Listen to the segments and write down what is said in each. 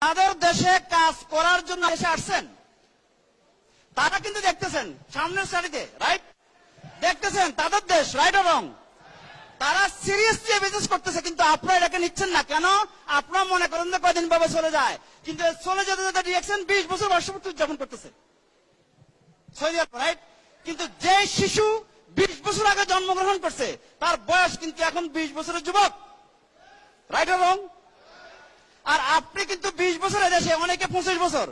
তাদের দেশে কাজ করার জন্য দেশে আসছেন, তারা কিন্তু দেখতেছেন সামনের সারিতে, রাইট? দেখতেছেন তাদের দেশ, রাইট আর রং? তারা সিরিয়াসলি বিজনেস করতেছে, কিন্তু আপনারা এটাকে নিচ্ছেন না কেন? আপনারা মনে করেন যে কয়দিন ভাবে চলে যায়, কিন্তু চলে যেতে যেতে রিয়াকশন 20 বছর বর্ষপূর্তি উদযাপন করতেছে সৌদি আরব, রাইট? কিন্তু যে শিশু 20 বছর আগে জন্মগ্রহণ করছে তার বয়স কিন্তু এখন 20 বছরের যুবক, রাইট আর রং? আর আপনি কিন্তু 20 বছরের দেশে, অনেকে 25 বছর।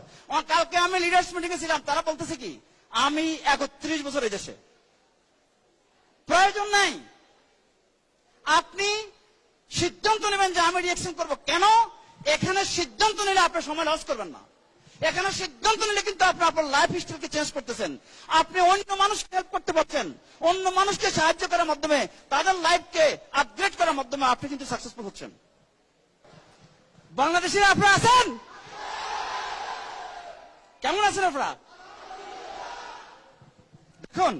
কালকে আমি লিডার্স মিটিং এ ছিলাম, তারা বলতেছে কি আমি 31 বছর এই দেশে। প্রয়োজন নাই। আপনি সিদ্ধান্ত নেবেন যে আমি রিঅ্যাকশন করব কেন? এখানে সিদ্ধান্ত নিলে আপনি সময় লস করবেন না। এখানে সিদ্ধান্ত নিলে কিন্তু আপনি আপনার লাইফ হিস্ট্রিকে চেঞ্জ করতেছেন। আপনি অন্য মানুষকে হেল্প করতে পারছেন, অন্য মানুষকে সাহায্য করার মাধ্যমে, তাদের লাইফকে আপগ্রেড করার মাধ্যমে আপনি কিন্তু সাকসেসফুল হচ্ছেন। বাংলাদেশে আপনারা আছেন? কেমন আছেন আপনারা? দেখুন,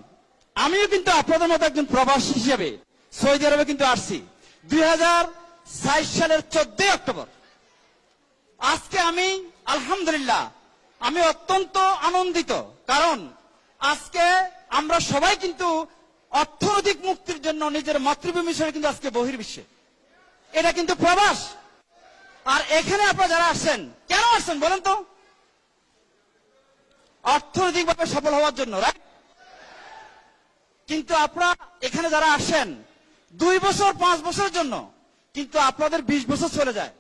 আমিও কিন্তু আপনাদের মতো একজন প্রবাসী হিসেবে সৌদি আরবে কিন্তু আসছি 2022 সালের 14 অক্টোবর। আজকে আমি আলহামদুলিল্লাহ আমি অত্যন্ত আনন্দিত, কারণ আজকে আমরা সবাই কিন্তু অর্থনৈতিক মুক্তির জন্য নিজের মাতৃভূমি ছেড়ে কিন্তু আজকে বহির্বিশ্বে, এটা কিন্তু প্রবাস। আর এখানে আপনারা যারা আসছেন, কেন আসছেন বলেন তো? অর্থনৈতিকভাবে সফল হওয়ার জন্য, রাইট? কিন্তু আপনারা এখানে যারা আসেন 2 বছর 5 বছরের জন্য, কিন্তু আপনাদের 20 বছর চলে যায়,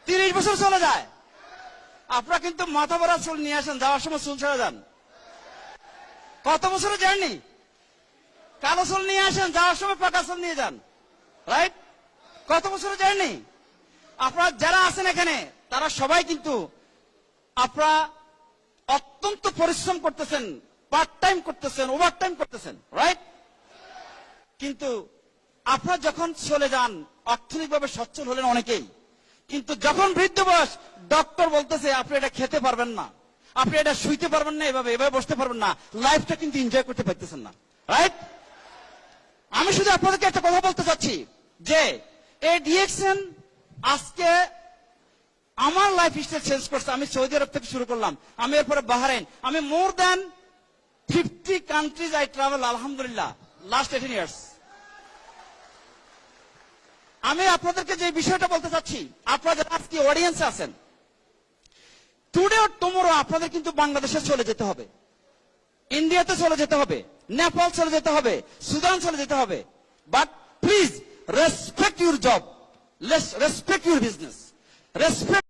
30 বছর চলে যায়। আপনারা কিন্তু মাথা ভরা চুল নিয়ে আসেন, যাওয়ার সময় চুল ছেড়ে যান। কত বছরের জার্নি? কালো চুল নিয়ে আসেন, যাওয়ার সময় পাকা চুল নিয়ে যান, রাইট? কত বছরের জার্নি? আপনারা যারা আছেন এখানে তারা সবাই কিন্তু আপনারা অত্যন্ত পরিশ্রম করতেছেন, পার্ট টাইম করতেছেন, ওভার টাইম করতেছেন, রাইট? কিন্তু আপনারা যখন চলে যান অর্থনৈতিকভাবে সচ্ছল হলেন অনেকেই, কিন্তু যখন বৃদ্ধ বয়স ডক্টর বলতেছে আপনি এটা খেতে পারবেন না, আপনি এটা শুইতে পারবেন না, এভাবে এভাবে বসতে পারবেন না, লাইফটা কিন্তু এনজয় করতে পারতেছেন না, রাইট? আমি শুধু আপনাদেরকে একটা কথা বলতে চাচ্ছি যে এই রিঅ্যাকশন আজকে আমার লাইফ স্টাইল চেঞ্জ করছে। আমি সৌদি আরব থেকে শুরু করলাম, আমি এরপরে বাহরাইন, আমি more than 50 countries I travel আলহামদুলিল্লাহ লাস্ট 18 ইয়ার্স। আমি আপনাদেরকে যে বিষয়টা বলতে চাচ্ছি, আপনারা যারা আজকে অডিয়েন্সে আছেন, টুডে অর টুমরো আপনাদের কিন্তু বাংলাদেশে চলে যেতে হবে, ইন্ডিয়াতে চলে যেতে হবে, নেপাল চলে যেতে হবে, সুদান চলে যেতে হবে, but please respect your job, respect your business, respect